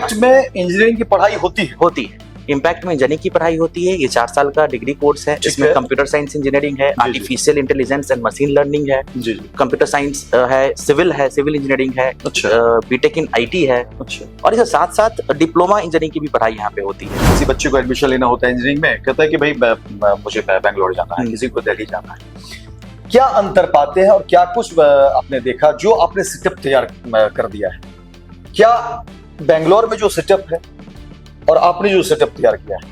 Impact में engineering की पढ़ाई होती है। इम्पैक्ट में इंजीनियरिंग की पढ़ाई होती है। ये 4 साल का डिग्री कोर्स है। इसमें कंप्यूटर साइंस इंजीनियरिंग है, artificial intelligence and machine learning है, कंप्यूटर साइंस है, सिविल इंजीनियरिंग है, बीटेक इन आईटी है। और इसके साथ साथ डिप्लोमा इंजीनियरिंग की भी पढ़ाई यहाँ पे होती है। किसी बच्चे को एडमिशन लेना होता है इंजीनियरिंग में, कहता है कि भाई मुझे बैंगलोर जाना है, किसी को दिल्ली जाना है। क्या अंतर पाते हैं और क्या कुछ आपने देखा जो आपने सेटअप तैयार कर दिया है? क्या बेंगलोर में जो सेटअप है और आपने जो सेटअप तैयार किया है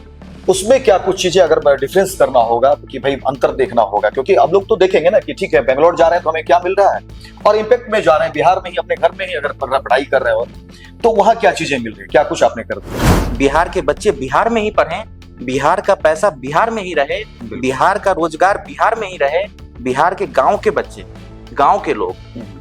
उसमें क्या कुछ चीजें अगर डिफरेंस करना होगा कि भाई अंतर देखना होगा? क्योंकि अब लोग तो देखेंगे ना कि ठीक है बेंगलोर जा रहे हैं तो हमें क्या मिल रहा है, और इम्पैक्ट में जा रहे हैं बिहार में ही अपने घर में ही अगर पढ़ाई कर रहे हो तो वहां क्या चीजें मिल रही है, क्या कुछ आपने कर दिया? बिहार के बच्चे बिहार में ही पढ़ें, बिहार का पैसा बिहार में ही रहे, बिहार का रोजगार बिहार में ही रहे, बिहार के गांव के बच्चे, गांव के लोग,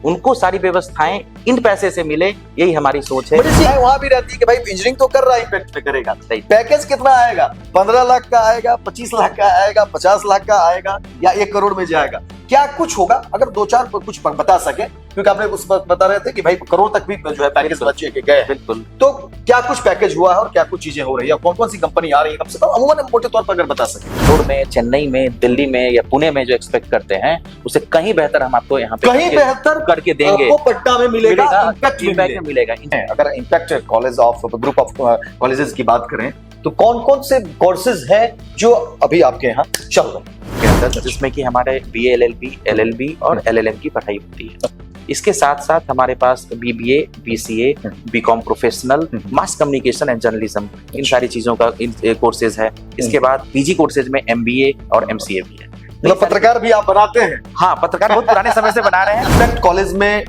उनको सारी व्यवस्थाएं इन पैसे से मिले, यही हमारी सोच है। वहां भी रहती है कि भाई इंजीनियरिंग तो कर रहा है, इम्पैक्ट पे करेगा, पैकेज कितना आएगा? 15 लाख का आएगा, 25 लाख का आएगा, 50 लाख का आएगा या 1 करोड़ में जाएगा? क्या कुछ होगा? अगर 2-4 कुछ बता सके, क्योंकि आपने उस वक्त बता रहे थे कि भाई करोड़ तक भी जो है पैकेज बच्चे के गए। बिल्कुल। तो क्या कुछ पैकेज हुआ है और क्या कुछ चीजें हो रही है, कौन कौन सी कंपनी आ रही है, कम से कम अमूमन मोटे तौर पर अगर बता सके? बेंगलोर में, चेन्नई में, दिल्ली में या पुणे में जो एक्सपेक्ट करते हैं उससे कहीं बेहतर हम आपको यहाँ पे कहीं बेहतर करके देंगे। आपको पट्टा में मिलेगा, इम्पैक्ट में मिलेगा। अगर impact college of group of colleges की बात करें तो कौन कौन से कोर्सेज हैं जो अभी आपके यहाँ चल रहे हैं, जिसमें कि हमारे BA LLB LLB और LLM की पढ़ाई होती है। इसके साथ साथ हमारे पास BBA BCA BCom professional, mass communication and journalism, इन सारी चीजों का कोर्सेज है। इसके बाद PG कोर्सेज में MBA और MCA भी है। मतलब पत्रकार भी आप बनाते हैं? हाँ, पत्रकार बहुत पुराने समय से बना रहे हैं। इम्पैक्ट कॉलेज में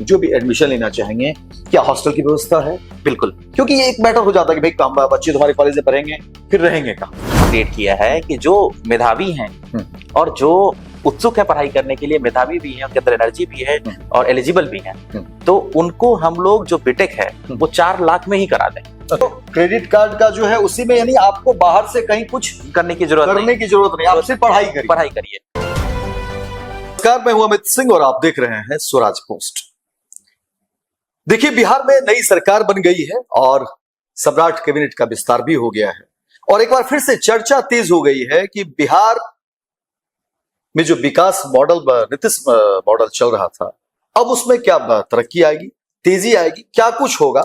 जो भी एडमिशन लेना चाहेंगे, क्या हॉस्टल की व्यवस्था है? बिल्कुल, क्योंकि ये एक मैटर हो जाता है कि भाई बच्चे तुम्हारे कॉलेज में पढ़ेंगे फिर रहेंगे कहाँ। क्रिएट किया है कि जो मेधावी हैं और जो उत्सुक है पढ़ाई करने के लिए, मेधावी भी हैं, उनके अंदर एनर्जी भी है और एलिजिबल भी हैं, तो उनको हम लोग जो बीटेक है वो 4 लाख में ही करा दें। तो क्रेडिट कार्ड का जो है उसी में, यानी आपको बाहर से कहीं कुछ करने की जरूरत नहीं, आप सिर्फ पढ़ाई करिए। नमस्कार, मैं हूं अमित सिंह और आप देख रहे हैं स्वराज पोस्ट। देखिए, बिहार में नई सरकार बन गई है और सम्राट कैबिनेट का विस्तार भी हो गया है और एक बार फिर से चर्चा तेज हो गई है कि बिहार में जो विकास मॉडल, नीतीश मॉडल चल रहा था, अब उसमें क्या तरक्की आएगी, तेजी आएगी, क्या कुछ होगा?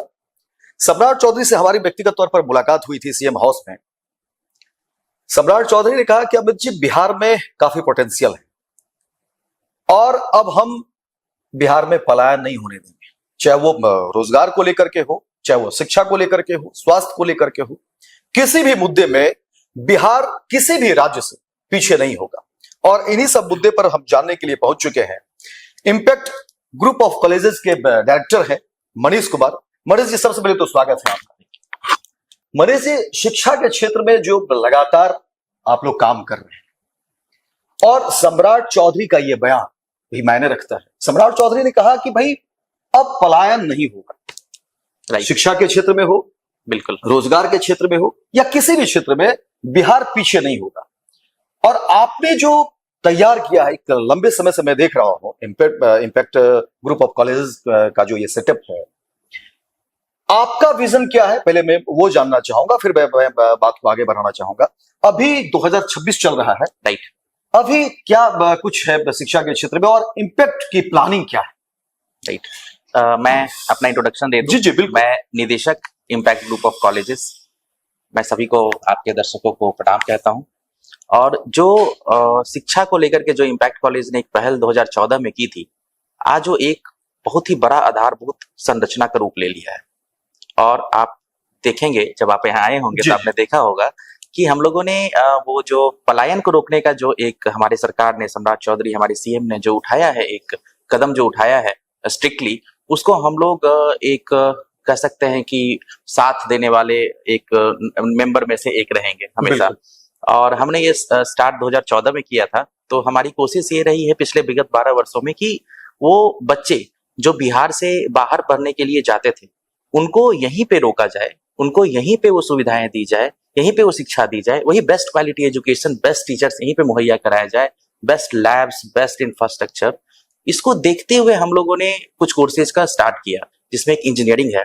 सम्राट चौधरी से हमारी व्यक्तिगत तौर पर मुलाकात हुई थी सीएम हाउस में। सम्राट चौधरी ने कहा कि अमित जी, बिहार में काफी पोटेंशियल है और अब हम बिहार में पलायन नहीं होने देंगे, चाहे वो रोजगार को लेकर के हो, चाहे वो शिक्षा को लेकर के हो, स्वास्थ्य को लेकर के हो, किसी भी मुद्दे में बिहार किसी भी राज्य से पीछे नहीं होगा। और इन्हीं सब मुद्दे पर हम जानने के लिए पहुंच चुके हैं इम्पैक्ट ग्रुप ऑफ कॉलेजेस के डायरेक्टर हैं मनीष कुमार। मनीष जी, सबसे पहले तो स्वागत है आपका। मनीष जी, शिक्षा के क्षेत्र में जो लगातार आप लोग काम कर रहे हैं और सम्राट चौधरी का ये बयान भी मायने रखता है। सम्राट चौधरी ने कहा कि भाई अब पलायन नहीं होगा, शिक्षा के क्षेत्र में हो, बिल्कुल, रोजगार के क्षेत्र में हो या किसी भी क्षेत्र में बिहार पीछे नहीं होगा। और आपने जो तैयार किया है, एक लंबे समय से मैं देख रहा हूं इम्पैक्ट ग्रुप ऑफ कॉलेजेस का जो ये सेटअप है, आपका विजन क्या है? पहले मैं वो जानना चाहूंगा, फिर मैं बात को आगे बढ़ाना चाहूंगा। अभी 2026 चल रहा है, राइट? अभी क्या कुछ है शिक्षा के क्षेत्र में और इम्पैक्ट की प्लानिंग क्या है? राइट, मैं अपना इंट्रोडक्शन दे दूं। जी बिल्कुल। मैं निदेशक इम्पैक्ट ग्रुप ऑफ कॉलेजेस, मैं सभी को, आपके दर्शकों को प्रणाम कहता हूं। और जो शिक्षा को लेकर के जो इम्पैक्ट कॉलेज ने एक पहल 2014 में की थी, आज वो एक बहुत ही बड़ा आधारभूत संरचना का रूप ले लिया है। और आप देखेंगे, जब आप यहाँ आए होंगे तो आपने देखा होगा कि हम लोगों ने वो जो पलायन को रोकने का जो एक हमारी सरकार ने, सम्राट चौधरी हमारे सीएम ने जो उठाया है, एक कदम जो उठाया है स्ट्रिक्टली, उसको हम लोग एक कह सकते हैं कि साथ देने वाले एक मेंबर में से एक रहेंगे हमेशा। और हमने ये स्टार्ट 2014 में किया था। तो हमारी कोशिश ये रही है पिछले विगत 12 वर्षों में कि वो बच्चे जो बिहार से बाहर पढ़ने के लिए जाते थे, उनको यहीं पे रोका जाए, उनको यहीं पे वो सुविधाएं दी जाए, यहीं पे वो शिक्षा दी जाए, वही best quality education, best teachers यहीं पे मुहैया कराया जाए, बेस्ट लैब्स, बेस्ट इंफ्रास्ट्रक्चर। इसको देखते हुए हम लोगों ने कुछ कोर्सेज का स्टार्ट किया, जिसमें एक इंजीनियरिंग है,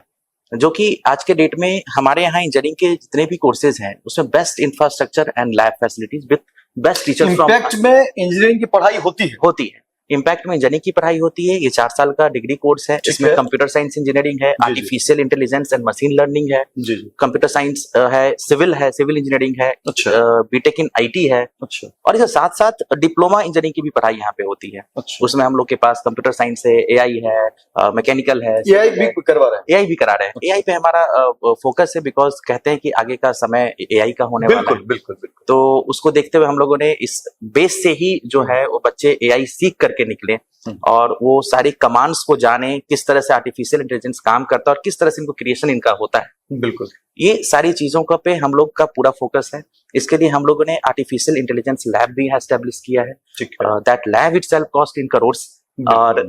जो कि आज के डेट में हमारे यहाँ इंजीनियरिंग के जितने भी कोर्सेज हैं उसमें best infrastructure and lab facilities with best teachers impact में इंजीनियरिंग की पढ़ाई होती है। इम्पैक्ट में इंजीनियरिंग की पढ़ाई होती है। ये 4 साल का डिग्री कोर्स है। इसमें कंप्यूटर साइंस इंजीनियरिंग है, artificial intelligence and machine learning है, कंप्यूटर साइंस है, सिविल इंजीनियरिंग है, बीटेक इन आईटी है, और इसके साथ साथ डिप्लोमा इंजीनियरिंग की भी पढ़ाई यहाँ पे होती है। उसमें हम लोग के पास कंप्यूटर साइंस है, एआई है, मैकेनिकल है, एआई भी करा रहे हैं। एआई पे हमारा फोकस है, बिकॉज कहते हैं कि आगे का समय एआई का होने वाला है। बिल्कुल। तो उसको देखते हुए हम लोगों ने इस बेस से ही जो है वो बच्चे एआई सीख करके निकले और वो सारी कमांड्स को जाने, किस तरह से आर्टिफिशियल इंटेलिजेंस काम करता है और किस तरह से इनको क्रिएशन इनका होता है। बिल्कुल, ये सारी चीजों का पे हम लोग का पूरा फोकस है। इसके लिए हम लोगों ने आर्टिफिशियल इंटेलिजेंस लैब भी एस्टेब्लिश किया है। That lab itself cost in crores, और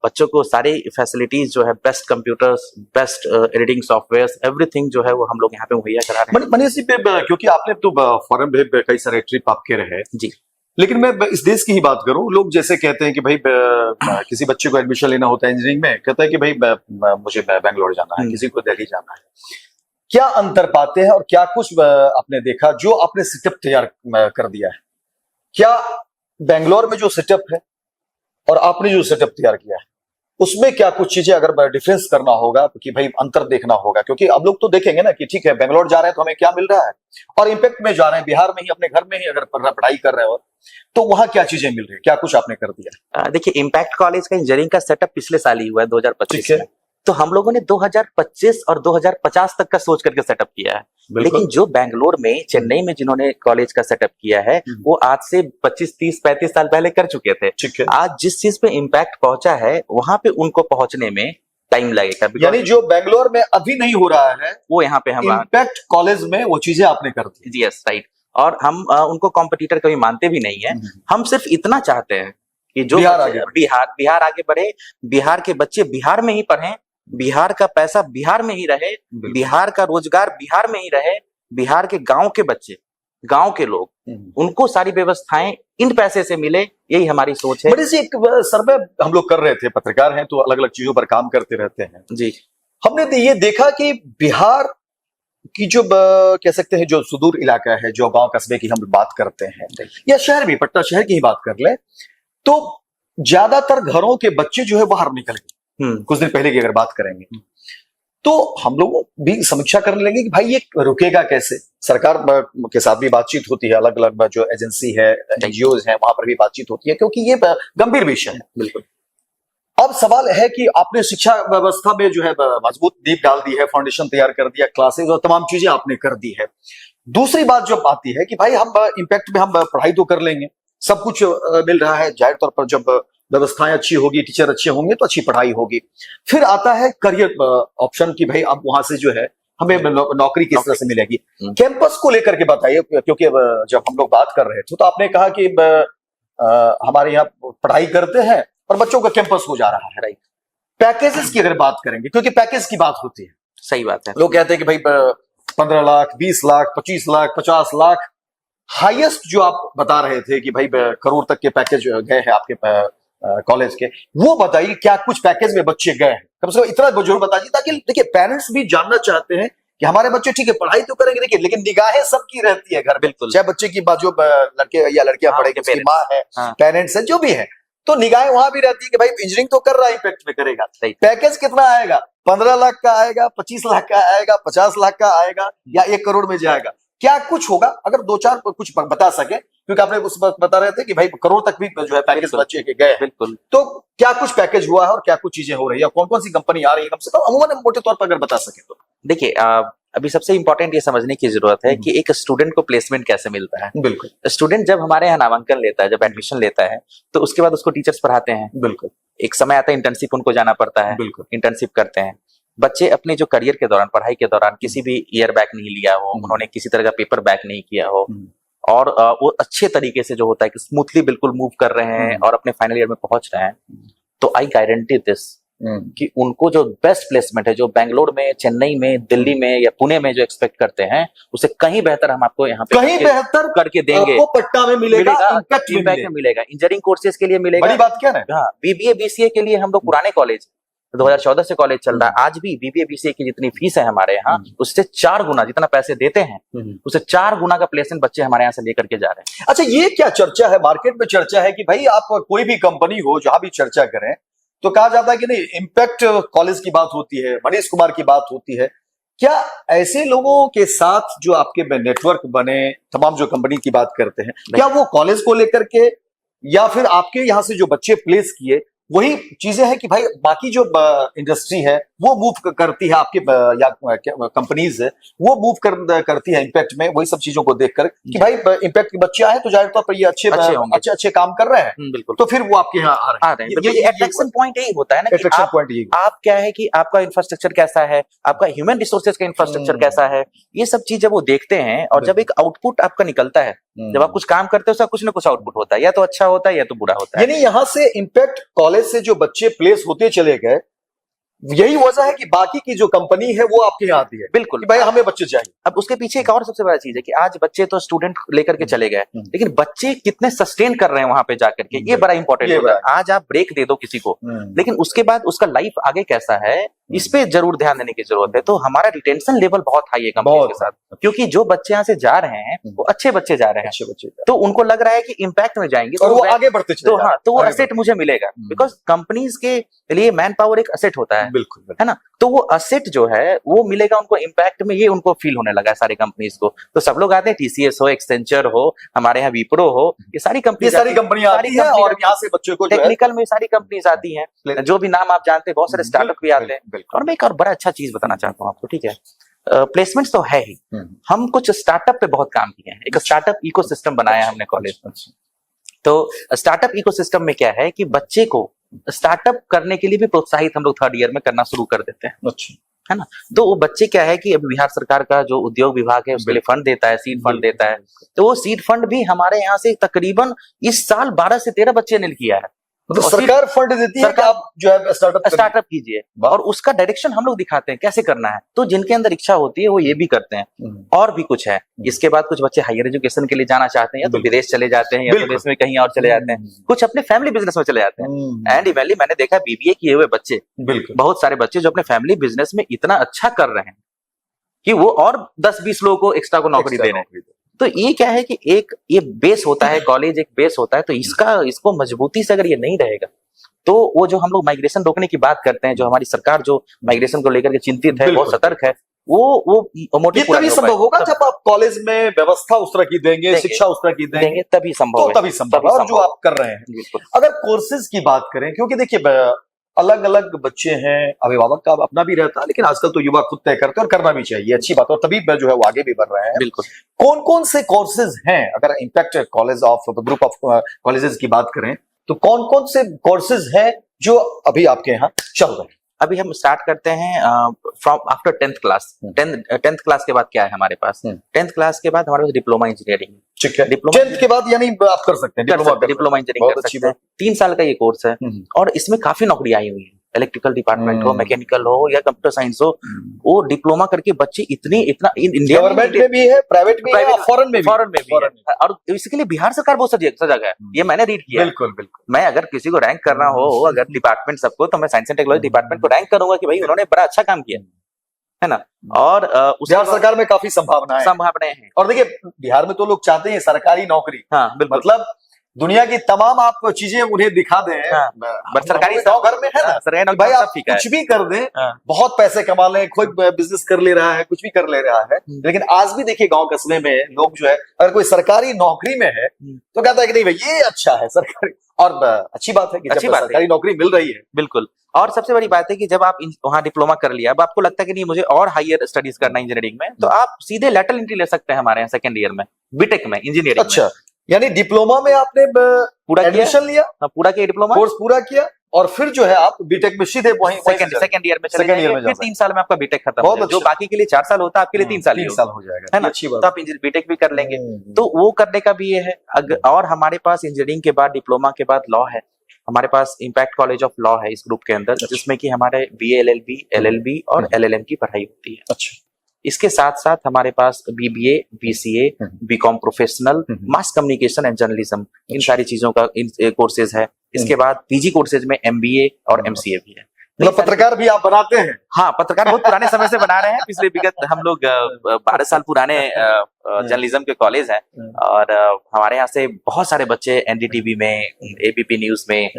बच्चों को सारी फैसिलिटीज जो है, best computers, best editing software, everything जो है वो हम लोग यहाँ पे मुहैया करा रहे हैं। मनीष जी, क्योंकि आपने तो फॉरेन में कई सारे ट्रिप आपके रहे जी, लेकिन मैं इस देश की ही बात करूं। लोग जैसे कहते हैं कि भाई किसी बच्चे को एडमिशन लेना होता है इंजीनियरिंग में, कहता है कि भाई मुझे बैंगलोर जाना है, किसी को दिल्ली जाना है। क्या अंतर पाते हैं और क्या कुछ आपने देखा जो आपने सेटअप तैयार कर दिया है? क्या बेंगलोर में जो सेटअप है और आपने जो सेटअप तैयार किया है उसमें क्या कुछ चीजें अगर डिफरेंस करना होगा कि भाई अंतर देखना होगा? क्योंकि अब लोग तो देखेंगे ना कि ठीक है बेंगलोर जा रहे हैं तो हमें क्या मिल रहा है, और इम्पैक्ट में जा रहे हैं बिहार में ही, अपने घर में ही अगर पढ़ाई कर रहे हो तो वहां क्या चीजें मिल रही है, क्या कुछ आपने कर दिया? देखिए, इम्पैक्ट कॉलेज का इंजीनियरिंग का सेटअप पिछले साल ही हुआ है 2025 में। तो हम लोगों ने 2025 और 2050 तक का सोच करके सेटअप किया है। लेकिन जो बैंगलोर में, चेन्नई में जिन्होंने कॉलेज का सेटअप किया है वो आज से 25, 30, 35 साल पहले कर चुके थे। आज जिस चीज पे इम्पैक्ट पहुंचा है वहां पे उनको पहुंचने में टाइम लगेगा। यानी जो बैंगलोर में अभी नहीं हो रहा है वो यहाँ पे हम इम्पैक्ट कॉलेज में वो चीजें आपने कर दी। Yes, right. और हम उनको कॉम्पिटिटर कभी मानते भी नहीं है। हम सिर्फ इतना चाहते हैं कि जो बिहार आगे बढ़े, बिहार के बच्चे बिहार में ही पढ़ें, बिहार का पैसा बिहार में ही रहे, बिहार का रोजगार बिहार में ही रहे, बिहार के गांव के बच्चे, गांव के लोग, उनको सारी व्यवस्थाएं इन पैसे से मिले, यही हमारी सोच है। बड़ी सी एक सर्वे हम लोग कर रहे थे, पत्रकार हैं तो अलग अलग चीजों पर काम करते रहते हैं जी। हमने ये देखा कि बिहार की जो कह सकते हैं जो सुदूर इलाका है, जो गांव कस्बे की हम बात करते हैं या शहर भी, पटना शहर की ही बात कर ले, तो ज्यादातर घरों के बच्चे जो है बाहर निकल गए। कुछ दिन पहले की अगर बात करेंगे तो हम लोग भी समीक्षा करने लगे कि भाई ये रुकेगा कैसे। सरकार के साथ भी बातचीत होती है, अलग अलग जो एजेंसी है, एनजीओ है, वहां पर भी बातचीत होती है, क्योंकि ये गंभीर विषय है। बिल्कुल। अब सवाल है कि आपने शिक्षा व्यवस्था में जो है मजबूत नींव डाल दी है, फाउंडेशन तैयार कर दिया, क्लासेस और तमाम चीजें आपने कर दी है। दूसरी बात जब आती है कि भाई हम इम्पैक्ट में हम पढ़ाई तो कर लेंगे, सब कुछ मिल रहा है, जाहिर तौर पर जब व्यवस्थाएं अच्छी होगी, टीचर अच्छे होंगे तो अच्छी पढ़ाई होगी। फिर आता है करियर ऑप्शन की भाई अब वहां से जो है हमें नौकरी किस तरह से मिलेगी। कैंपस को लेकर के बताइए, क्योंकि जब हम लोग बात कर रहे थे तो आपने कहा कि हमारे यहाँ पढ़ाई करते हैं और बच्चों का कैंपस हो जा रहा है, राइट। पैकेजेस की अगर बात करेंगे, क्योंकि पैकेज की बात होती है, सही बात है। लोग कहते हैं कि भाई 15 लाख, 20 लाख, 25 लाख, 50 लाख, हाईएस्ट जो आप बता रहे थे कि भाई करोड़ तक के पैकेज गए हैं आपके कॉलेज के, वो बताइए क्या कुछ पैकेज में बच्चे गए हैं? कम से कम इतना जरूर बताइए, ताकि देखिए पेरेंट्स भी जानना चाहते हैं कि हमारे बच्चे ठीक है पढ़ाई तो करेंगे, देखिए लेकिन निगाहें सबकी रहती है घर, बिल्कुल, चाहे बच्चे की बात जो लड़के या लड़कियां पढ़ेंगे, उसकी माँ है, पेरेंट्स है, जो भी है, तो निगाहें वहां भी रहती है कि भाई इंजीनियरिंग तो कर रहा है, इम्पैक्ट में करेगा। पैकेज कितना आएगा? 15 लाख का आएगा, 25 लाख का आएगा, 50 लाख का आएगा, या 1 करोड़ में जाएगा? क्या कुछ होगा? अगर 2-4 कुछ बता सके, क्योंकि आपने उस वक्त बता रहे थे कि भाई करोड़ तक भी जो है पैकेज बच्चे के गए। बिल्कुल। तो क्या कुछ पैकेज हुआ है और क्या कुछ चीजें हो रही है, कौन कौन सी कंपनी आ रही है, कम से कम अमूमन मोटे तौर पर अगर बता सके तो। देखिए, अभी सबसे इंपॉर्टेंट ये समझने की जरूरत है कि एक स्टूडेंट को प्लेसमेंट कैसे मिलता है। बिल्कुल। स्टूडेंट जब हमारे यहाँ नामांकन लेता है, जब एडमिशन लेता है, तो उसके बाद उसको टीचर्स पढ़ाते हैं। बिल्कुल। एक समय आता है इंटर्नशिप उनको जाना पड़ता है। बिल्कुल। इंटर्नशिप करते हैं बच्चे। अपने जो करियर के दौरान, पढ़ाई के दौरान किसी भी ईयर बैक नहीं लिया हो, उन्होंने किसी तरह का पेपर बैक नहीं किया हो, और वो अच्छे तरीके से जो होता है कि स्मूथली बिल्कुल मूव कर रहे हैं और अपने फाइनल ईयर में पहुंच रहे हैं, तो आई गारंटी दिस कि उनको जो बेस्ट प्लेसमेंट है, जो बेंगलोर में, चेन्नई में, दिल्ली में या पुणे में जो एक्सपेक्ट करते हैं, उससे कहीं बेहतर हम आपको यहाँ पे कहीं बेहतर करके देंगे। आपको पट्टा में मिलेगा, इम्पैक्ट में मिलेगा, इंजीनियरिंग कोर्सेज के लिए मिलेगा। बड़ी बात क्या है? हाँ, बीबीए बीसीए के लिए हम लोग पुराने कॉलेज, 2014 से कॉलेज चल रहा है, आज भी बीबीए बीसीए की जितनी फीस है हमारे यहाँ, उससे 4 गुना जितना पैसे देते हैं, उससे 4 गुना का प्लेसमेंट बच्चे हमारे यहाँ से लेकर के जा रहे हैं। अच्छा, ये क्या चर्चा है मार्केट में? चर्चा है कि भाई आप कोई भी कंपनी हो, जहां भी चर्चा करें तो कहा जाता है कि नहीं, इम्पैक्ट कॉलेज की बात होती है, मनीष कुमार की बात होती है। क्या ऐसे लोगों के साथ जो आपके नेटवर्क बने, तमाम जो कंपनी की बात करते हैं, क्या वो कॉलेज को लेकर के या फिर आपके यहाँ से जो बच्चे प्लेस किए वही चीजें हैं कि भाई बाकी जो इंडस्ट्री है वो मूव करती है, आपके या कंपनीज है वो मूव करती है इम्पैक्ट में, वही सब चीजों को देखकर कि भाई इम्पैक्ट के बच्चे आए तो जाहिर तौर पर ये अच्छे काम कर रहे हैं, बिल्कुल, तो फिर वो आपके यहाँ आ रहे हैं। ये अट्रैक्शन पॉइंट यही होता है ना, अट्रैक्शन पॉइंट यही। आप क्या है कि आपका इंफ्रास्ट्रक्चर कैसा है, आपका ह्यूमन रिसोर्सेज का इंफ्रास्ट्रक्चर कैसा है, ये सब चीज जब वो देखते हैं और जब एक आउटपुट आपका निकलता है, जब आप कुछ काम करते हो उसका कुछ ना कुछ आउटपुट होता है, या तो अच्छा होता है या तो बुरा होता है। यानी यहाँ से इम्पैक्ट कॉलेज से जो बच्चे प्लेस होते चले गए, यही वजह है कि बाकी की जो कंपनी है वो आपके यहाँ आती है। बिल्कुल, भाई हमें बच्चे चाहिए। अब उसके पीछे एक और सबसे बड़ा चीज है कि आज बच्चे तो स्टूडेंट लेकर के चले गए, लेकिन बच्चे कितने सस्टेन कर रहे हैं वहां पे जाकर के, ये बड़ा इंपॉर्टेंट होता है। आज आप ब्रेक दे दो किसी को, लेकिन उसके बाद उसका लाइफ आगे कैसा है, इस पे जरूर ध्यान देने की जरूरत है। तो हमारा रिटेंशन लेवल बहुत हाई है कंपनी के साथ, क्योंकि जो बच्चे यहाँ से जा रहे हैं वो अच्छे बच्चे जा रहे हैं, अच्छे बच्चे, तो उनको लग रहा है कि इम्पैक्ट में जाएंगे तो वो आगे बढ़ते चले, तो हाँ, तो वो असेट मुझे मिलेगा, बिकॉज कंपनीज के लिए मैन पावर एक असेट होता है, बिल्कुल, है ना। तो वो असेट जो है वो मिलेगा उनको इम्पैक्ट में, ये उनको फील होने लगा है सारी कंपनीज को। तो सब लोग आते हैं, टीसीएस हो, एक्सेंचर हो, हमारे यहाँ विप्रो हो, ये सारी कंपनियां आती हैं और यहाँ से बच्चों को टेक्निकल में सारी कंपनीज आती हैं, जो भी नाम आप जानते हैं, बहुत सारे स्टार्टअप भी आते हैं। और मैं एक और बड़ा अच्छा चीज बताना चाहता हूँ आपको, ठीक है, प्लेसमेंट्स तो है ही, हम कुछ स्टार्टअप पे बहुत काम किए हैं, एक स्टार्टअप इकोसिस्टम बनाया है हमने कॉलेज में। तो स्टार्टअप इकोसिस्टम में क्या है कि बच्चे को स्टार्टअप करने के लिए भी प्रोत्साहित हम लोग 3rd ईयर में करना शुरू कर देते हैं, अच्छा, है ना। तो वो बच्चे क्या है कि अभी बिहार सरकार का जो उद्योग विभाग है उसके लिए फंड देता है, सीड फंड देता है, तो वो सीड फंड भी हमारे यहाँ से तकरीबन इस साल 12 से 13 बच्चे ने किया है। मतलब सरकार फंड देती है कि आप जो है स्टार्टअप कीजिए, और उसका डायरेक्शन हम लोग दिखाते हैं कैसे करना है। तो जिनके अंदर इच्छा होती है वो ये भी करते हैं। और भी कुछ है, इसके बाद कुछ बच्चे हायर एजुकेशन के लिए जाना चाहते हैं, या तो विदेश चले जाते हैं, या तो देश में कहीं और चले जाते हैं, कुछ अपने फैमिली बिजनेस में चले जाते हैं। एंड इवेंटली मैंने देखा बीबीए किए हुए बच्चे, बहुत सारे बच्चे जो अपने फैमिली बिजनेस में इतना अच्छा कर रहे हैं कि वो और 10-20 लोगों को एक्स्ट्रा को नौकरी दे रहे हैं। तो ये क्या है कि एक ये बेस होता है, कॉलेज एक बेस होता है, तो इसको मजबूती से अगर ये नहीं रहेगा तो वो जो हम लोग माइग्रेशन रोकने की बात करते हैं, जो हमारी सरकार जो माइग्रेशन को लेकर के चिंतित है, बहुत सतर्क है, वो मोटिव तभी संभव होगा जब आप कॉलेज में व्यवस्था उस तरह की देंगे, शिक्षा उस तरह की देंगे, तभी संभव, तभी संभव। और जो आप कर रहे हैं, अगर कोर्सेज की बात करें, क्योंकि देखिए अलग अलग बच्चे हैं, अभिभावक का अपना भी रहता है, लेकिन आजकल तो युवा खुद तय करते हैं और करना भी चाहिए, अच्छी बात है, और तभी जो है वो आगे भी बढ़ रहे हैं। बिल्कुल। कौन कौन से कोर्सेज हैं, अगर impact college of group of colleges की बात करें तो कौन कौन से कोर्सेज हैं जो अभी आपके यहाँ चल रहे हैं? अभी हम स्टार्ट करते हैं from after 10th class. 10th class के बाद क्या है हमारे पास, 10th क्लास के बाद हमारे पास डिप्लोमा इंजीनियरिंग, ठीक है, डिप्लोमा 10th के बाद यानी आप कर सकते हैं डिप्लोमा इंजीनियरिंग कर सकते हैं। 3 साल का ये कोर्स है, और इसमें काफी नौकरी आई हुई है, इलेक्ट्रिकल डिपार्टमेंट हो, मैकेनिकल हो, या कंप्यूटर साइंस हो, वो डिप्लोमा करके बच्चे इतना इंडिया गवर्नमेंट में भी है, प्राइवेट में है, फॉरेन में भी है। और इसके लिए बिहार सरकार बहुत सजग है, ये मैंने रीड किया। बिल्कुल बिल्कुल। मैं अगर किसी को रैंक करना हो, अगर डिपार्टमेंट सबको, तो मैं साइंस एंड टेक्नोलॉजी डिपार्टमेंट को रैंक करूंगा कि भाई उन्होंने बड़ा अच्छा काम किया है ना। और बिहार सरकार में काफी संभावनाएं हैं। और देखिए बिहार में तो लोग चाहते हैं सरकारी नौकरी, हाँ बिल्कुल, मतलब दुनिया की तमाम आप चीजें उन्हें दिखा दें, हाँ, सरकारी घर में है ना, भाई आप कुछ भी कर दें, बहुत पैसे कमा लें, कोई बिजनेस कर ले रहा है, कुछ भी कर ले रहा है, लेकिन आज भी देखिए गांव कस्बे में लोग जो है, अगर कोई सरकारी नौकरी में है तो कहता है कि नहीं भाई ये अच्छा है सरकारी, और अच्छी बात है कि जब सरकारी नौकरी मिल रही है। बिल्कुल। और सबसे बड़ी बात है कि जब आप वहाँ डिप्लोमा कर लिया, अब आपको लगता है कि नहीं मुझे और हायर स्टडीज करना इंजीनियरिंग में, तो आप सीधे लैटरल एंट्री ले सकते हैं हमारे यहाँ 2nd ईयर में, बीटेक में, इंजीनियरिंग। अच्छा, यानी डिप्लोमा में आपने पूरा एडमिशन लिया, पूरा किया, डिप्लोमा कोर्स पूरा किया, और फिर जो है आप बीटेक में सीधे वहीं 2nd ईयर में चले जाएंगे, फिर 3 साल में आपका बीटेक खत्म हो जाएगा। जो बाकी के लिए 4 साल होता है, आपके लिए 3 साल हो जाएगा, है ना। तो आप बीटेक भी कर लेंगे, तो वो करने का भी ये है। और हमारे पास इंजीनियरिंग के बाद, डिप्लोमा के बाद लॉ है, हमारे पास इम्पैक्ट कॉलेज ऑफ लॉ है इस ग्रुप के अंदर, जिसमें कि हमारे BA LLB LLB और LLM की पढ़ाई होती है। अच्छा, इसके साथ साथ हमारे पास BBA BCA BCom professional, mass communication and journalism, इन सारी चीजों का कोर्सेज है। इसके बाद PG कोर्सेज में MBA और MCA भी है। मतलब पत्रकार भी आप बनाते हैं? हाँ, पत्रकार बहुत पुराने समय से बना रहे हैं। पिछले विगत हम लोग 12 साल पुराने जर्नलिज्म के कॉलेज हैं और हमारे यहाँ से बहुत सारे बच्चे एनडीटीवी में, एबीपी न्यूज में,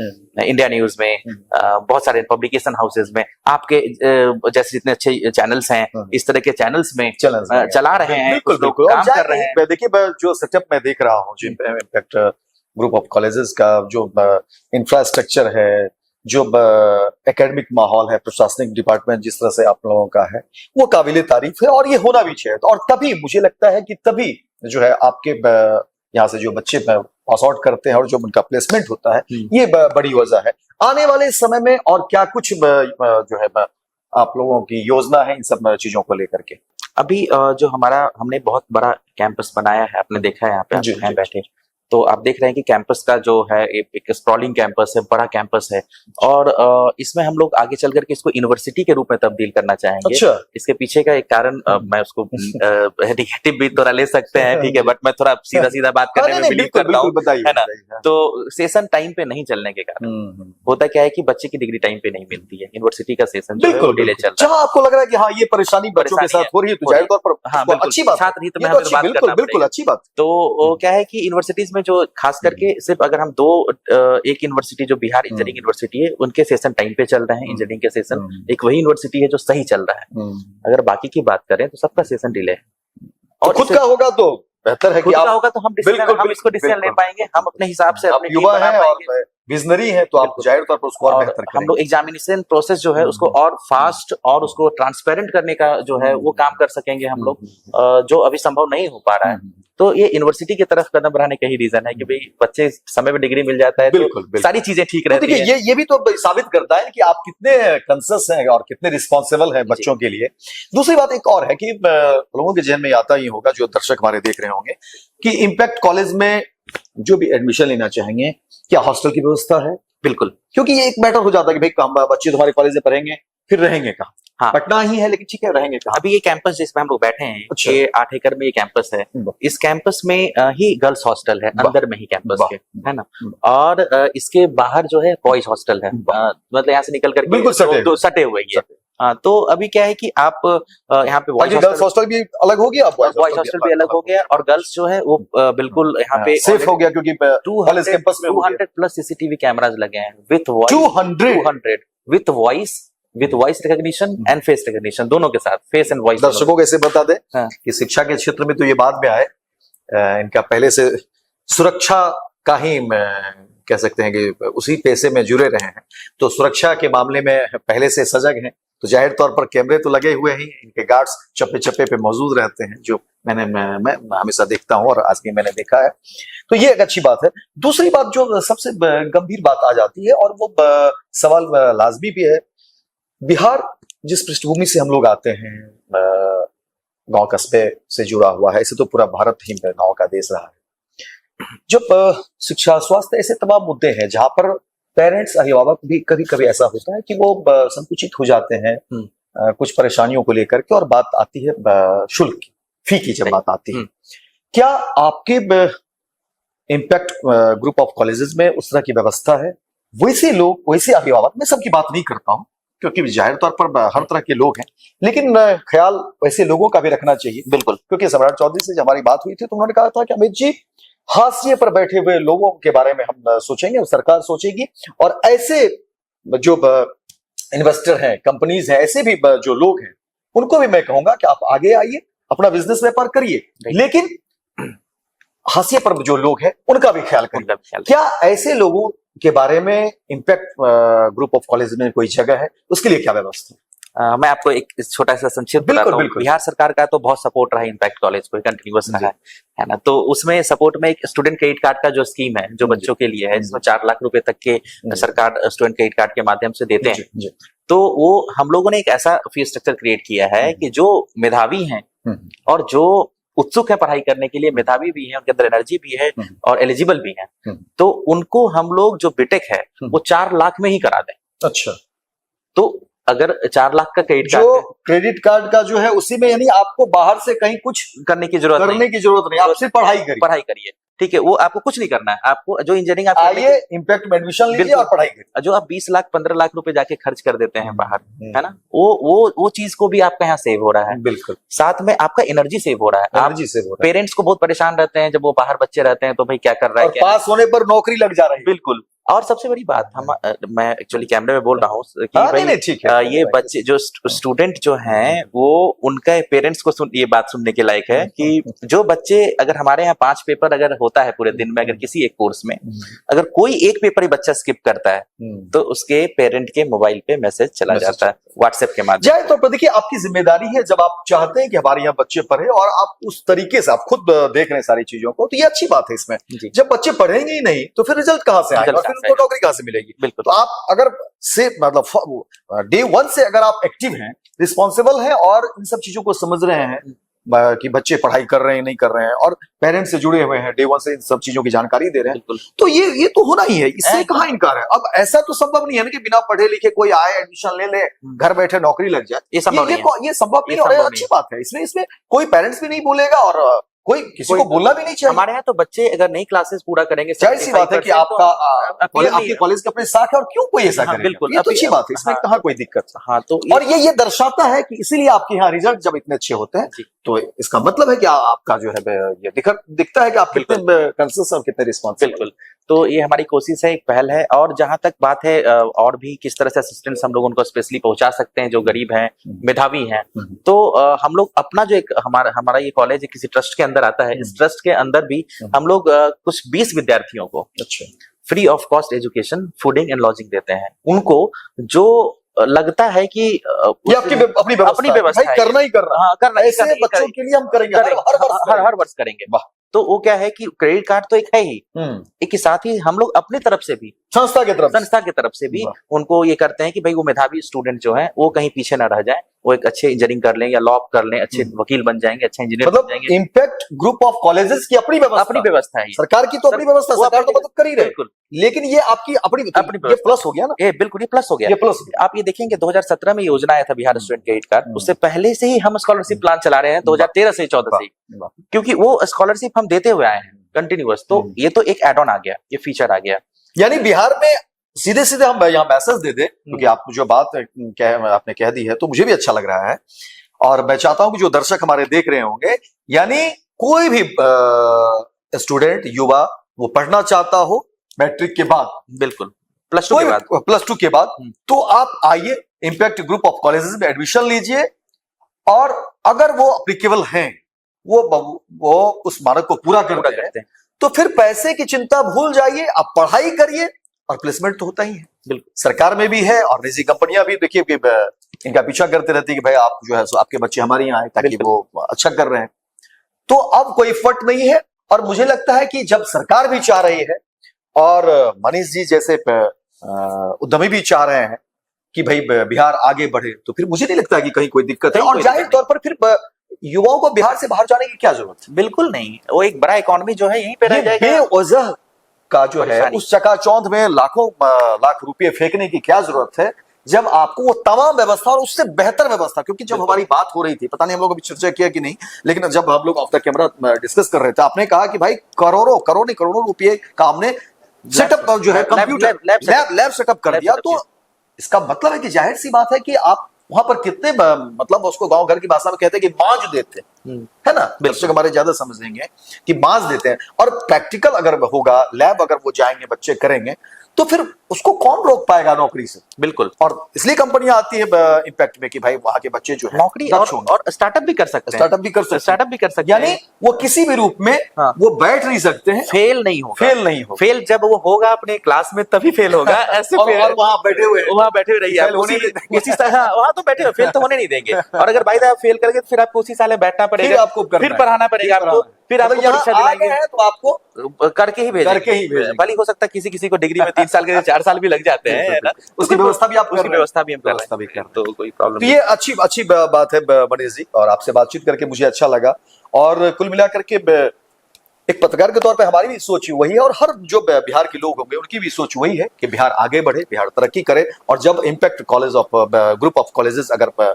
इंडिया न्यूज में, बहुत सारे पब्लिकेशन हाउसेज में, आपके जैसे जितने अच्छे चैनल्स हैं इस तरह के चैनल्स में चला रहे हैं, बिल्कुल लोग काम कर रहे हैं। देखिए मैं जो सेटअप में देख रहा हूँ, जो इम्पैक्ट ग्रुप ऑफ कॉलेजेस का जो इंफ्रास्ट्रक्चर है, जो एकेडमिक माहौल है, प्रशासनिक डिपार्टमेंट जिस तरह से आप लोगों का है, वो काबिले तारीफ है और ये होना भी चाहिए। और तभी मुझे लगता है कि तभी जो है आपके यहाँ से जो बच्चे पास आउट करते हैं और जो उनका प्लेसमेंट होता है, ये बड़ी वजह है। आने वाले समय में और क्या कुछ जो है आप लोगों की योजना है इन सब चीजों को लेकर के? अभी जो हमने बहुत बड़ा कैंपस बनाया है, आपने देखा है यहाँ पे आप हैं बैठे, तो आप देख रहे हैं कि कैंपस का जो है एक स्प्रॉलिंग कैंपस है, बड़ा कैंपस है और इसमें हम लोग आगे चल करके इसको यूनिवर्सिटी के रूप में तब्दील करना चाहेंगे। अच्छा। इसके पीछे का एक कारण मैं उसको नेगेटिव भी थोड़ा ले सकते हैं, ठीक है, बट मैं थोड़ा सीधा सीधा बात करने में बिलीव करता हूँ, है ना। तो सेशन टाइम पे नहीं चलने के कारण होता क्या है कि बच्चे की डिग्री टाइम पे नहीं मिलती है, यूनिवर्सिटी का सेशन जो है डिले चल रहा है। जहाँ आपको लग रहा है कि हाँ ये परेशानी बच्चों के साथ हो रही है, तो जाहिर तौर पर हाँ अच्छी बात, छात्र हित में हमें बात करना बिल्कुल अच्छी बात। तो क्या है कि यूनिवर्सिटीज में जो खास करके सिर्फ अगर हम एक यूनिवर्सिटी जो बिहार इंजीनियरिंग यूनिवर्सिटी है, उनके सेशन टाइम पे चल रहे हैं, इंजीनियरिंग के सेशन, एक वही यूनिवर्सिटी है जो सही चल रहा है। अगर बाकी की बात करें तो सबका सेशन डिले है और खुद का होगा तो बेहतर है कि आप होगा तो हम इसको डिसीजन ले पाएंगे, हम अपने हिसाब से, अपने युवा है और विजनरी है, तो आप जाहिर तौर पर उसको और बेहतर करेंगे। हम लोग एग्जामिनेशन प्रोसेस जो है उसको और फास्ट और उसको ट्रांसपेरेंट करने का जो है वो काम कर सकेंगे हम लोग, जो अभी संभव नहीं हो पा रहा है। तो ये यूनिवर्सिटी की तरफ कदम बढ़ाने का ही रीजन है कि भाई बच्चे समय पे डिग्री मिल जाता है, तो सारी चीजें ठीक रहती है। ये भी तो साबित करता है कि आप कितने कंसर्स हैं और कितने रिस्पॉन्सिबल हैं बच्चों के लिए। दूसरी बात एक और है कि लोगों के जहन में आता ही होगा, जो दर्शक हमारे देख रहे होंगे, कि इम्पैक्ट कॉलेज में जो भी एडमिशन लेना चाहेंगे, क्या हॉस्टल की व्यवस्था है? बिल्कुल, क्योंकि ये एक मैटर हो जाता है कि भाई बच्चे तुम्हारे कॉलेज में पढ़ेंगे, फिर रहेंगे कहाँ? हाँ, पटना ही है, लेकिन ठीक है, रहेंगे कहाँ? अभी ये कैंपस जिसमें हम लोग बैठे हैं, अच्छा। ये 8 एकड़ में ये कैंपस है। इस कैंपस में ही गर्ल्स हॉस्टल है, अंदर में ही कैंपस के, है ना। और इसके बाहर जो है बॉयज हॉस्टल है, मतलब यहाँ से निकल करके बिल्कुल सटे हुए ही है। हाँ, तो अभी क्या है कि आप यहाँ पे गर्ल्स हॉस्टल भी अलग हो गया, बॉयज हॉस्टल भी अलग हो गया, और गर्ल्स जो है वो बिल्कुल यहाँ पे सेफ हो गया, क्योंकि 200+ सीसीटीवी कैमराज लगे हैं with voice, 200 with voice recognition and face recognition, दोनों के साथ, फेस एंड वॉइस। दर्शकों को ऐसे बता दें कि शिक्षा के क्षेत्र में तो ये बाद में आए, इनका पहले से सुरक्षा का ही कह सकते हैं कि उसी पेशे में जुड़े रहे हैं, तो सुरक्षा के मामले में पहले से सजग हैं। तो जाहिर तौर पर कैमरे तो लगे हुए ही, इनके गार्ड्स चप्पे चप्पे पे मौजूद रहते हैं, जो मैं हमेशा देखता हूं और आज भी मैंने देखा है। तो ये एक अच्छी बात है। दूसरी बात जो सबसे गंभीर बात आ जाती है, और वो सवाल लाजमी भी है, बिहार जिस पृष्ठभूमि से हम लोग आते हैं, गांव कस्बे से जुड़ा हुआ है, इसे तो पूरा भारत ही गांव का देश रहा है। जब शिक्षा, स्वास्थ्य, ऐसे तमाम मुद्दे हैं जहां पर पेरेंट्स, अभिभावक भी कभी कभी ऐसा होता है कि वो संकुचित हो जाते हैं कुछ परेशानियों को लेकर के, और बात आती है शुल्क की, फी की जब बात आती है। क्या आपके इम्पैक्ट ग्रुप ऑफ कॉलेजेस में उस तरह की व्यवस्था है? वैसे लोग, वैसे अभिभावक, मैं सबकी बात नहीं करता हूं क्योंकि जाहिर तौर पर हर तरह के लोग हैं, लेकिन ख्याल वैसे लोगों का भी रखना चाहिए। बिल्कुल, क्योंकि सम्राट चौधरी से जब हमारी बात हुई थी तो उन्होंने कहा था कि अमित जी, हाशिए पर बैठे हुए लोगों के बारे में हम सोचेंगे और सरकार सोचेगी, और ऐसे जो इन्वेस्टर हैं, कंपनीज हैं, ऐसे भी जो लोग हैं, उनको भी मैं कहूंगा कि आप आगे आइए, अपना बिजनेस व्यापार करिए, लेकिन हाशिए पर जो लोग हैं उनका भी ख्याल करिए। क्या ऐसे लोगों के बारे में इम्पैक्ट ग्रुप ऑफ कॉलेज में कोई जगह है? उसके लिए क्या व्यवस्था? मैं आपको एक छोटा सा संक्षिप्त बताता हूं। बिहार सरकार का तो बहुत सपोर्ट रहा है इम्पैक्ट कॉलेज को, कंटिन्यूअस रहा है ना। तो उसमें सपोर्ट में एक स्टूडेंट क्रेडिट कार्ड का जो स्कीम है, जो बच्चों के लिए है, जिसमें 4 लाख रुपए तक के सरकार स्टूडेंट क्रेडिट कार्ड के माध्यम से देते हैं। तो वो हम लोगों ने एक ऐसा फी स्ट्रक्चर क्रिएट किया है कि जो मेधावी हैं और जो उत्सुक है पढ़ाई करने के लिए, मेधावी भी हैं, उनके अंदर एनर्जी भी है और एलिजिबल भी हैं, तो उनको हम लोग जो बीटेक है वो 4 लाख में ही करा दें। अच्छा, तो अगर 4 लाख का क्रेडिट जो कार्ड क्रेडिट कार्ड का जो है उसी में यानी आपको बाहर से कहीं कुछ करने की जरूरत नहीं, करने की जरूरत नहीं, आप सिर्फ पढ़ाई करिए। ठीक है, वो आपको कुछ नहीं करना है। आपको जो इंजीनियरिंग आप करने आइए इम्पैक्ट में एडमिशन लीजिए बिल्कुल। और पढ़ाई करिए। जो आप 20 लाख 15 लाख रुपए जाके खर्च कर देते हैं बाहर, है ना, वो चीज को भी आपका यहाँ सेव हो रहा है। बिल्कुल, साथ में आपका एनर्जी सेव हो रहा है। आप एनर्जी से हो रहा है। पेरेंट्स को बहुत परेशान रहते हैं जब वो बाहर बच्चे रहते हैं, तो भाई क्या कर रहा है, और क्या नहीं। पास होने पर नौकरी लग जा रही है। बिल्कुल। और सबसे बड़ी बात मैं एक्चुअली कैमरे में बोल रहा हूँ कि हाँ, भाई नहीं, ठीक है। ये बच्चे जो स्टूडेंट जो हैं वो उनके पेरेंट्स को ये बात सुनने के लायक है कि जो बच्चे, अगर हमारे यहाँ 5 पेपर अगर होता है पूरे दिन में, अगर किसी एक कोर्स में अगर कोई एक पेपर ही बच्चा स्किप करता है तो उसके पेरेंट के मोबाइल पे मैसेज चला जाता है व्हाट्सएप के माध्यम जाए तो देखिए आपकी जिम्मेदारी है, जब आप चाहते हैं कि हमारे यहाँ बच्चे पढ़े और आप उस तरीके से आप खुद देख रहे हैं सारी चीजों को, तो ये अच्छी बात है इसमें। जी। जब बच्चे पढ़ेंगे ही नहीं तो फिर रिजल्ट कहाँ से आएगा, रिजल्ट फिर कहाँ से उनको नौकरी कहाँ से मिलेगी। बिल्कुल। तो आप अगर से मतलब डे 1 से अगर आप एक्टिव हैं, रिस्पॉन्सिबल हैं और इन सब चीजों को समझ रहे हैं कि बच्चे पढ़ाई कर रहे हैं नहीं कर रहे हैं और पेरेंट्स से जुड़े हुए हैं, डे 1 से इन सब चीजों की जानकारी दे रहे हैं, बिल्कुल। तो ये तो होना ही है, इससे कहाँ इनकार है। अब ऐसा तो संभव नहीं है ना कि बिना पढ़े लिखे कोई आए एडमिशन ले ले घर बैठे नौकरी लग जाए, ये संभव नहीं है। ये संभव नहीं, और अच्छी बात है। इसमें कोई पेरेंट्स भी नहीं बोलेगा और कोई किसी को बोलना भी नहीं चाहिए। हमारे यहाँ तो बच्चे अगर नई क्लासेस पूरा करेंगे, जाहिर सी बात है कि आपका आपके कॉलेज के अपने साख है और क्यों कोई ऐसा करेगा, बिल्कुल, ये तो अच्छी बात है, इसमें कहाँ कोई दिक्कत। हाँ, तो और ये दर्शाता है कि इसीलिए आपके यहाँ रिजल्ट जब इतने अच्छे होते हैं तो इसका मतलब है कि आपका जो है ये दिखता है कि आप कितने कंसिस्टेंट और कितने रिस्पॉन्सिबल। बिल्कुल। तो ये हमारी कोशिश है, एक पहल है। और जहां तक बात है और भी किस तरह से असिस्टेंट्स हम लोग उनको स्पेशली पहुंचा सकते हैं जो गरीब हैं, मेधावी हैं, तो हम लोग अपना जो एक हमारा ये कॉलेज किसी ट्रस्ट के अंदर आता है, इस ट्रस्ट के अंदर भी हम लोग कुछ 20 विद्यार्थियों को free of cost education, fooding and lodging देते हैं। उनको जो लगता है कि ये अपनी व्यवस्था करना ही करना, हाँ, करना ऐसे बच्चों के लिए हम करेंगे, हर वर्ष करेंगे। तो वो क्या है कि क्रेडिट कार्ड तो एक है ही, एक के साथ ही हम लोग अपनी तरफ से भी संस्था की तरफ से भी उनको ये करते हैं कि भाई वो मेधावी स्टूडेंट जो है वो कहीं पीछे ना रह जाए, वो एक अच्छे इंजीनियरिंग कर लें या लॉ कर लें, अच्छे वकील बन जाएंगे, अच्छे इंजीनियर बन जाएंगे। इम्पैक्ट ग्रुप ऑफ कॉलेजेस की अपनी व्यवस्था है, सरकार की तो अपनी व्यवस्था, सरकार तो मदद कर ही रही, लेकिन ये आपकी अपनी ये प्लस हो गया ना। ये बिल्कुल, ये प्लस हो गया। आप ये देखेंगे 2017 में योजना आया था बिहार स्टूडेंट क्रेडिट कार्ड, उससे पहले से ही हम स्कॉलरशिप प्लान चला रहे हैं 2013 से 14 से, क्योंकि वो स्कॉलरशिप हम देते हुए आए हैं कंटिन्यूअस। तो ये तो एक एड ऑन आ गया, ये फीचर आ गया। यानी बिहार में सीधे हम यहाँ मैसेज दे दे, क्योंकि आप जो बात आपने कह दी है तो मुझे भी अच्छा लग रहा है, और मैं चाहता हूं कि जो दर्शक हमारे देख रहे होंगे, यानी कोई भी स्टूडेंट युवा वो पढ़ना चाहता हो मैट्रिक के बाद, बिल्कुल प्लस टू के बाद, तो आप आइए इम्पैक्ट ग्रुप ऑफ कॉलेजेस में एडमिशन लीजिए, और अगर वो अप्लीकेबल हैं, वो उस मानक को पूरा करते हैं, तो फिर पैसे की चिंता भूल जाइए, आप पढ़ाई करिए और प्लेसमेंट तो होता ही है। बिल्कुल, सरकार में भी है और निजी कंपनियां भी देखिए इनका पीछा करते रहती है कि भाई आप जो है आपके बच्चे हमारे यहाँ आए ताकि वो अच्छा कर रहे हैं। तो अब कोई फट नहीं है, और मुझे लगता है कि जब सरकार भी चाह रही है और मनीष जी जैसे उद्यमी भी चाह रहे हैं कि भाई बिहार आगे बढ़े, तो फिर मुझे नहीं लगता कि कहीं कोई दिक्कत है। और जाहिर तौर पर फिर युवाओं को बिहार से बाहर जाने की क्या जरूरत है? बिल्कुल नहीं, वो एक बड़ा इकोनॉमी जो है यहीं पे रह जाएगा। बेवजह का जो है उस चकाचौंध में लाख रुपए फेंकने की क्या जरूरत है, जब आपको वो तमाम व्यवस्था और उससे बेहतर व्यवस्था, क्योंकि जब हमारी बात हो रही थी, पता नहीं हम लोग अभी चर्चा किया कि नहीं, लेकिन जब हम लोग ऑफ द कैमरा डिस्कस कर रहे थे, आपने कहा कि भाई करोड़ों रुपये का हमने सेटअप जो है कंप्यूटर लैब सेटअप कर दिया। तो इसका मतलब है कि जाहिर सी बात है कि आप वहां पर कितने मतलब उसको गांव घर की भाषा में कहते हैं कि मांझ देते हैं, है ना, दर्शक हमारे ज्यादा समझ लेंगे कि मांझ देते हैं। और प्रैक्टिकल अगर होगा, लैब अगर वो जाएंगे बच्चे करेंगे, तो फिर उसको कौन रोक पाएगा नौकरी से? बिल्कुल, और इसलिए कंपनियां आती है इम्पैक्ट में कि भाई वहां के बच्चे जो है नौकरी और स्टार्टअप भी कर सकते हैं, यानी वो किसी भी रूप में वो बैठ नहीं सकते हैं, फेल नहीं हो, फेल जब वो होगा अपने क्लास में तभी फेल होगा। ऐसे और वहां बैठे हुए रहिए, वहां तो बैठे हुए, फेल तो होने नहीं देंगे। और अगर बाई द फेल करके फिर आपको उसी साल बैठना पड़ेगा, आपको फिर पढ़ाना पड़ेगा, आपको फिर आपको परीक्षा दिलाएंगे, तो आपको करके ही भेजेंगे। भले हो सकता है किसी को डिग्री में 3 साल के 4 साल भी लग जाते हैं, है ना, उसकी व्यवस्था भी आप व्यवस्था भी हम कर रहे हैं, तो कोई प्रॉब्लम नहीं। ये अच्छी बात है मनीष जी, और आपसे बातचीत करके मुझे अच्छा लगा। और कुल मिलाकर के एक पत्रकार के तौर पे हमारी भी सोच वही है और हर जो बिहार के लोग होंगे उनकी भी सोच वही है कि बिहार आगे बढ़े, बिहार तरक्की करे। और जब impact college of group of colleges अगर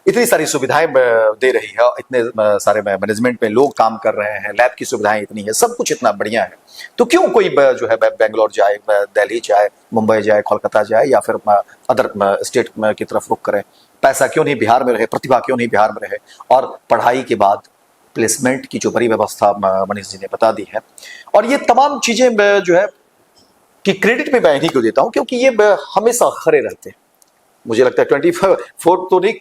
इतनी सारी सुविधाएं दे रही है, इतने सारे मैनेजमेंट में लोग काम कर रहे हैं, लैब की सुविधाएं इतनी है, सब कुछ इतना बढ़िया है, तो क्यों कोई जो है बेंगलोर जाए, दिल्ली जाए, मुंबई जाए, कोलकाता जाए या फिर अदर स्टेट की तरफ रुख करे? पैसा क्यों नहीं बिहार में रहे, प्रतिभा क्यों नहीं बिहार में रहे? और पढ़ाई के बाद प्लेसमेंट की जो बड़ी व्यवस्था मनीष जी ने बता दी है, और ये तमाम चीजें जो है कि क्रेडिट में मैं इन्हीं को देता हूं क्योंकि ये हमेशा खड़े रहते हैं। मुझे लगता है 24 तो नहीं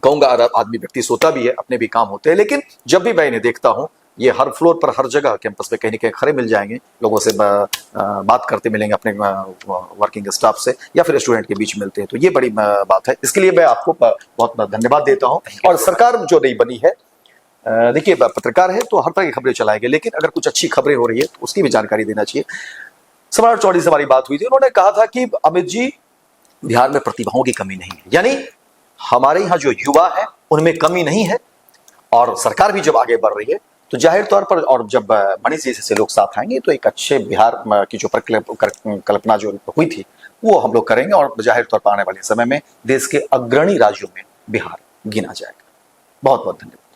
कहूंगा, आदमी व्यक्ति सोता भी है, अपने भी काम होते हैं, लेकिन जब भी मैं इन्हें देखता हूं ये हर फ्लोर पर, हर जगह कैंपस पे कहीं ना कहीं खड़े मिल जाएंगे, लोगों से बात करते मिलेंगे, अपने वर्किंग स्टाफ से या फिर स्टूडेंट के बीच मिलते हैं, तो ये बड़ी बात है। इसके लिए मैं आपको बहुत धन्यवाद देता हूँ। और सरकार जो नई बनी है, देखिए पत्रकार है तो हर तरह की खबरें चलाएंगे, लेकिन अगर कुछ अच्छी खबरें हो रही है तो उसकी भी जानकारी देना चाहिए। सम्राट चौधरी से हमारी बात हुई थी, उन्होंने कहा था कि अमित जी बिहार में प्रतिभाओं की कमी नहीं है, यानी हमारे यहाँ जो युवा है उनमें कमी नहीं है, और सरकार भी जब आगे बढ़ रही है तो जाहिर तौर पर, और जब मनीष जी जैसे लोग साथ आएंगे तो एक अच्छे बिहार की जो कल्पना जो हुई थी वो हम लोग करेंगे, और जाहिर तौर पर आने वाले समय में देश के अग्रणी राज्यों में बिहार गिना जाएगा। बहुत बहुत धन्यवाद।